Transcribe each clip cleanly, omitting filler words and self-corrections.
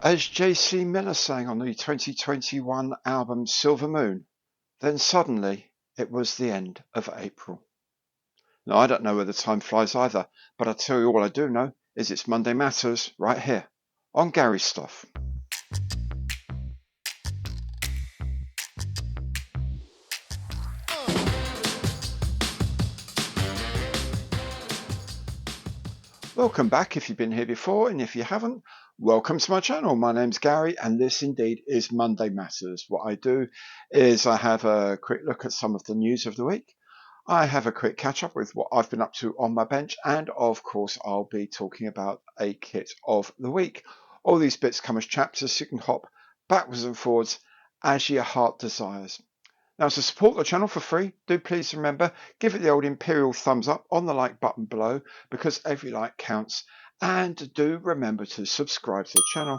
As J.C. Miller sang on the 2021 album Silver Moon, then suddenly it was the end of April. Now, I don't know where the time flies either, but I tell you all I do know is it's Monday Matters right here on Gary's Stuff. Welcome back if you've been here before, and if you haven't, welcome to my channel. My name's Gary, and this indeed is Monday Matters. What I do is I have a quick look at some of the news of the week. I have a quick catch up with what I've been up to on my bench, and of course I'll be talking about a kit of the week. All these bits come as chapters, so you can hop backwards and forwards as your heart desires. Now, to support the channel for free, do please remember, give it the old imperial thumbs up on the like button below, because every like counts. And do remember to subscribe to the channel,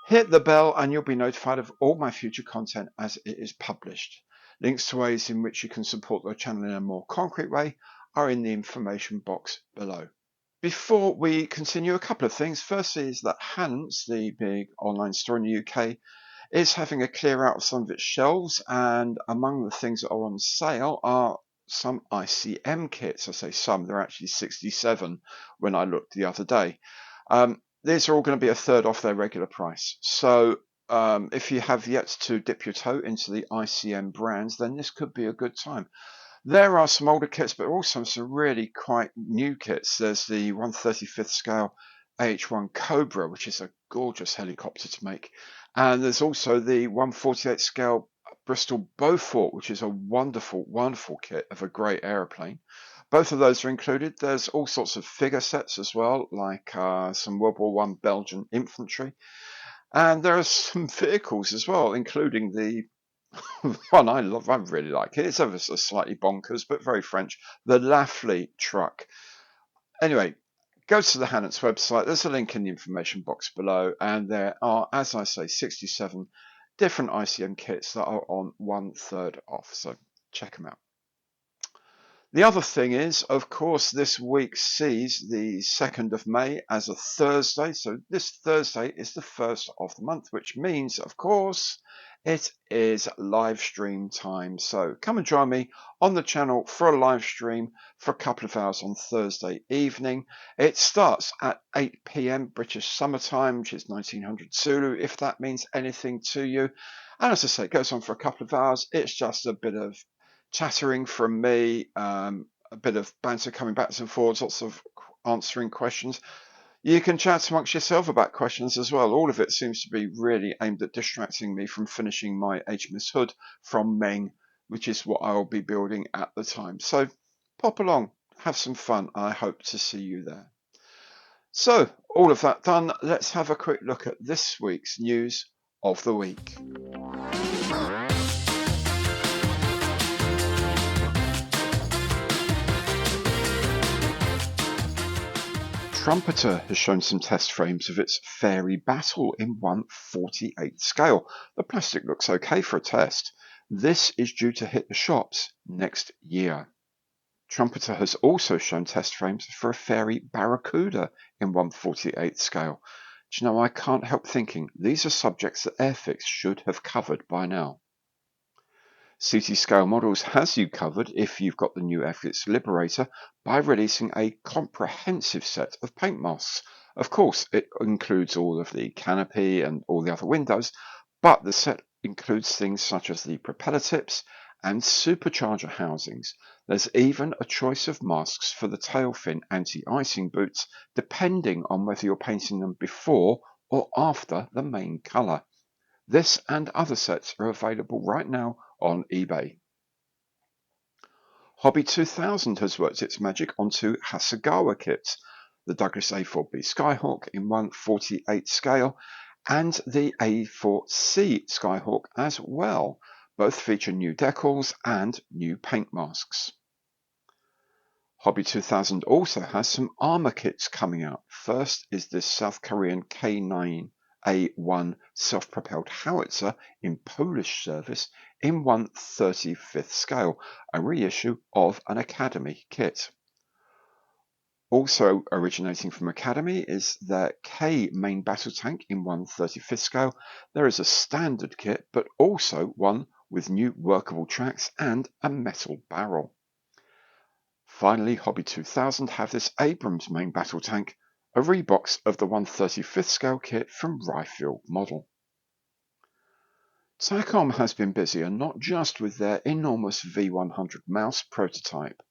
hit the bell, and you'll be notified of all my future content as it is published. Links to ways in which you can support the channel in a more concrete way are in the information box below. Before we continue, a couple of things. Firstly is that HANNANTS, the big online store in the UK, is having a clear out of some of its shelves, and among the things that are on sale are some ICM kits. I say some, they're actually 67 when I looked the other day. These are all going to be a third off their regular price. So if you have yet to dip your toe into the ICM brands, then this could be a good time. There are some older kits, but also some really quite new kits. There's the 1/35th scale AH1 Cobra, which is a gorgeous helicopter to make. And there's also the 1/48 scale Bristol Beaufort, which is a wonderful, wonderful kit of a great aeroplane. Both of those are included. There's all sorts of figure sets as well, like some World War I Belgian infantry. And there are some vehicles as well, including the one I love, I really like it. It's ever so slightly bonkers, but very French. The Lafley truck. Anyway, go to the HANNANTS website. There's a link in the information box below, and there are, as I say, 67 different ICM kits that are on 1/3 off. So check them out. The other thing is, of course, this week sees the 2nd of May as a Thursday. So this Thursday is the first of the month, which means, of course, it is live stream time. So come and join me on the channel for a live stream for a couple of hours on Thursday evening. It starts at 8 p.m. British Summer Time, which is 1900 Zulu, if that means anything to you. And as I say, it goes on for a couple of hours. It's just a bit of chattering from me, a bit of banter coming backwards and forwards, lots of answering questions. You can chat amongst yourself about questions as well. All of it seems to be really aimed at distracting me from finishing my HMS Hood from Meng, which is what I'll be building at the time. So pop along, have some fun. I hope to see you there. So all of that done, let's have a quick look at this week's news of the week. Trumpeter has shown some test frames of its Fairy Battle in 1/48 scale. The plastic looks okay for a test. This is due to hit the shops next year. Trumpeter has also shown test frames for a Fairy Barracuda in 1/48 scale. Do you know, I can't help thinking these are subjects that Airfix should have covered by now. CT Scale Models has you covered if you've got the new Airfix Liberator by releasing a comprehensive set of paint masks. Of course, it includes all of the canopy and all the other windows, but the set includes things such as the propeller tips and supercharger housings. There's even a choice of masks for the tail fin anti-icing boots, depending on whether you're painting them before or after the main colour. This and other sets are available right now on eBay. Hobby 2000 has worked its magic onto Hasegawa kits, the Douglas A4B Skyhawk in 1/48 scale and the A4C Skyhawk as well. Both feature new decals and new paint masks. Hobby 2000 also has some armor kits coming out. First is this South Korean K9A1 self-propelled howitzer in Polish service in 1/35th scale, a reissue of an Academy kit. Also originating from Academy is their K main battle tank in 1/35 scale. There is a standard kit, but also one with new workable tracks and a metal barrel. Finally, Hobby 2000 have this Abrams main battle tank, a rebox of the 1/35 scale kit from Riffield model. TAKOM has been busy, and not just with their enormous V100 mouse prototype.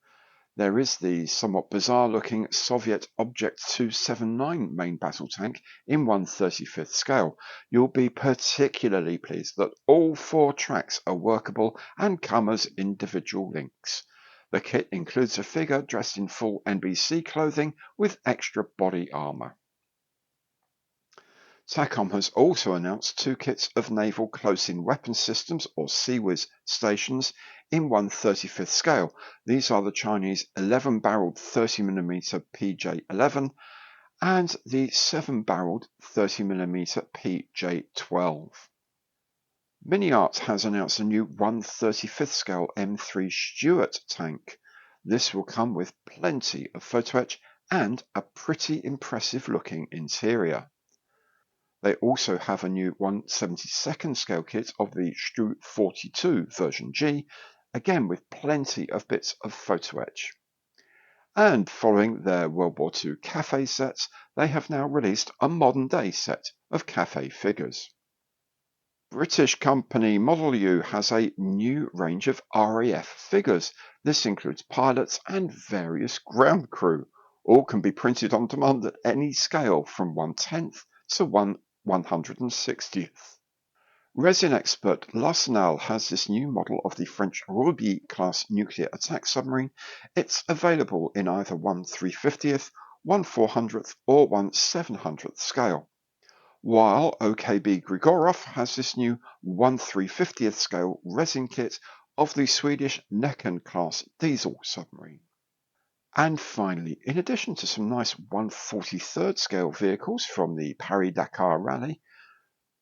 There is the somewhat bizarre-looking Soviet Object 279 main battle tank in 1/35 scale. You'll be particularly pleased that all 4 tracks are workable and come as individual links. The kit includes a figure dressed in full NBC clothing with extra body armour. TAKOM has also announced 2 kits of naval close-in weapon systems, or CIWS, stations in 1/35 scale. These are the Chinese 11-barreled 30mm PJ-11 and the 7-barreled 30mm PJ-12. MINIART has announced a new 1/35 scale M3 Stuart tank. This will come with plenty of photo etch and a pretty impressive looking interior. They also have a new 1/72 scale kit of the Stu 42 version G, again with plenty of bits of photo etch. And following their World War II cafe sets, they have now released a modern day set of cafe figures. British company Model U has a new range of RAF figures. This includes pilots and various ground crew. All can be printed on demand at any scale from 1/10 to 1/160th. Resin expert L'Arsenal has this new model of the French Uppbeat class nuclear attack submarine. It's available in either 1/350th, 1/400th or 1/700th scale. While OKB Grigorov has this new 1/350th scale resin kit of the Swedish Näcken class diesel submarine. And finally, in addition to some nice 1/43rd scale vehicles from the Paris-Dakar Rally,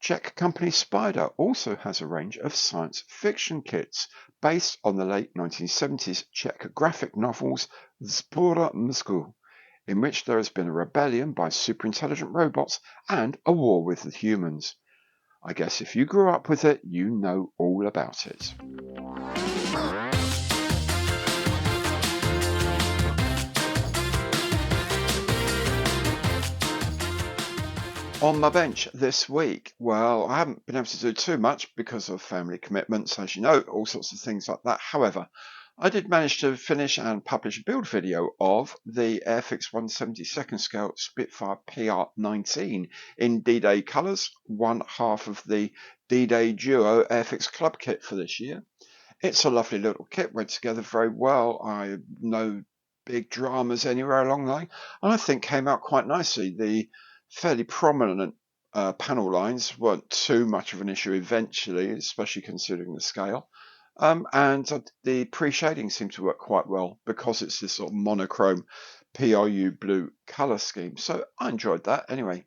Czech company SPIDA also has a range of science fiction kits based on the late 1970s Czech graphic novels Zbora Mzku, in which there has been a rebellion by superintelligent robots and a war with the humans. I guess if you grew up with it, you know all about it. On my bench this week, well, I haven't been able to do too much because of family commitments, as you know, all sorts of things like that. However, I did manage to finish and publish a build video of the Airfix 1/72 scale Spitfire PR19 in D-Day colours, one half of the D-Day Duo Airfix Club kit for this year. It's a lovely little kit, went together very well. I no big dramas anywhere along the line, and I think came out quite nicely. The fairly prominent panel lines weren't too much of an issue eventually, especially considering the scale. And the pre-shading seemed to work quite well because it's this sort of monochrome PRU blue color scheme. So I enjoyed that anyway.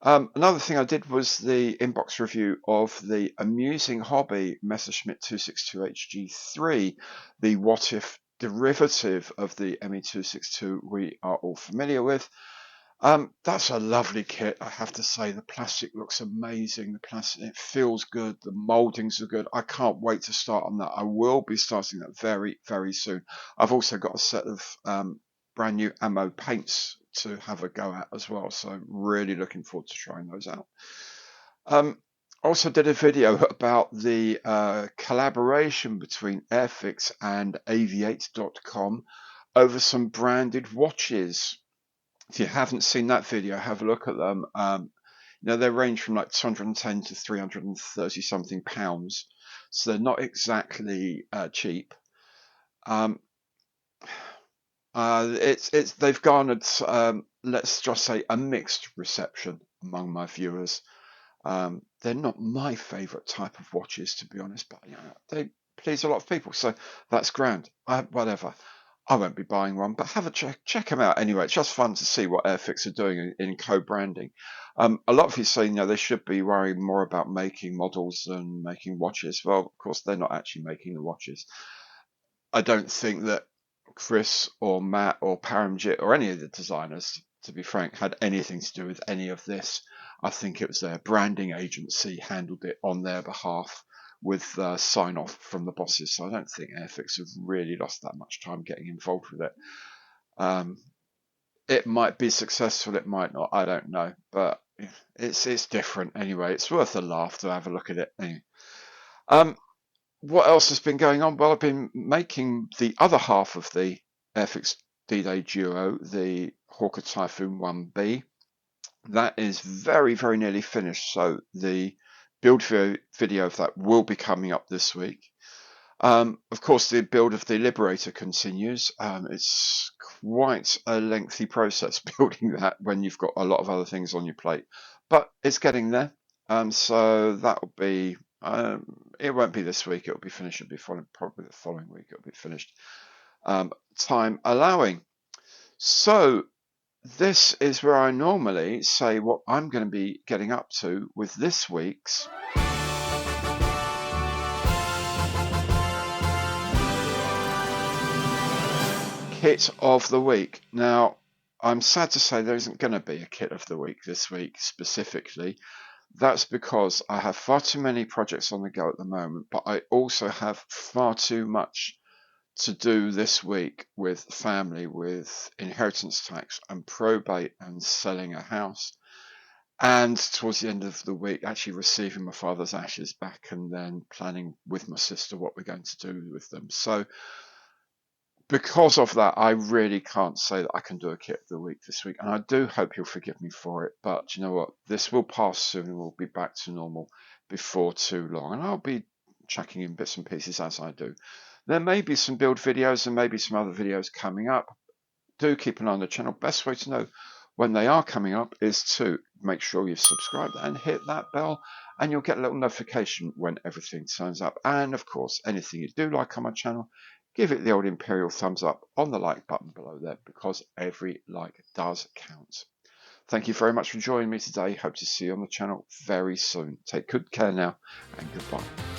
Another thing I did was the inbox review of the amusing hobby Messerschmitt 262HG3, the what if derivative of the ME262 we are all familiar with. That's a lovely kit, I have to say. The plastic looks amazing. The plastic, it feels good. The moldings are good. I can't wait to start on that. I will be starting that very, very soon. I've also got a set of brand new ammo paints to have a go at as well. So really looking forward to trying those out. Also did a video about the collaboration between Airfix and aviate.com over some branded watches. If you haven't seen that video, have a look at them. They range from like 210 to 330 something pounds, so they're not exactly cheap. They've garnered let's just say a mixed reception among my viewers. They're not my favourite type of watches, to be honest, but they please a lot of people, so that's grand. Whatever. I won't be buying one, but have a check them out anyway. It's just fun to see what Airfix are doing in co-branding. A lot of you say, they should be worrying more about making models than making watches. Well, of course, they're not actually making the watches. I don't think that Chris or Matt or Paramjit or any of the designers, to be frank, had anything to do with any of this. I think it was their branding agency handled it on their behalf with sign off from the bosses. So I don't think Airfix have really lost that much time getting involved with it. It might be successful, it might not, I don't know, but it's different anyway. It's worth a laugh to have a look at it. Anyway. What else has been going on? Well, I've been making the other half of the Airfix D-Day Duo, the Hawker Typhoon 1B. That is very, very nearly finished, so the build video of that will be coming up this week. Of course, the build of the Liberator continues. It's quite a lengthy process building that when you've got a lot of other things on your plate, but it's getting there. So that will be, it won't be this week, it'll be finished, it'll be probably the following week, it'll be finished, time allowing. So this is where I normally say what I'm going to be getting up to with this week's Kit of the Week. Now, I'm sad to say there isn't going to be a Kit of the Week this week specifically. That's because I have far too many projects on the go at the moment, but I also have far too much to do this week with family, with inheritance tax and probate and selling a house. And towards the end of the week, actually receiving my father's ashes back and then planning with my sister what we're going to do with them. So because of that, I really can't say that I can do a Kit of the Week this week. And I do hope you'll forgive me for it. But you know what? This will pass soon and we'll be back to normal before too long. And I'll be chucking in bits and pieces as I do. There may be some build videos and maybe some other videos coming up. Do keep an eye on the channel. Best way to know when they are coming up is to make sure you've subscribed and hit that bell, and you'll get a little notification when everything turns up. And of course, anything you do like on my channel, give it the old imperial thumbs up on the like button below there, because every like does count. Thank you very much for joining me today. Hope to see you on the channel very soon. Take good care now, and goodbye.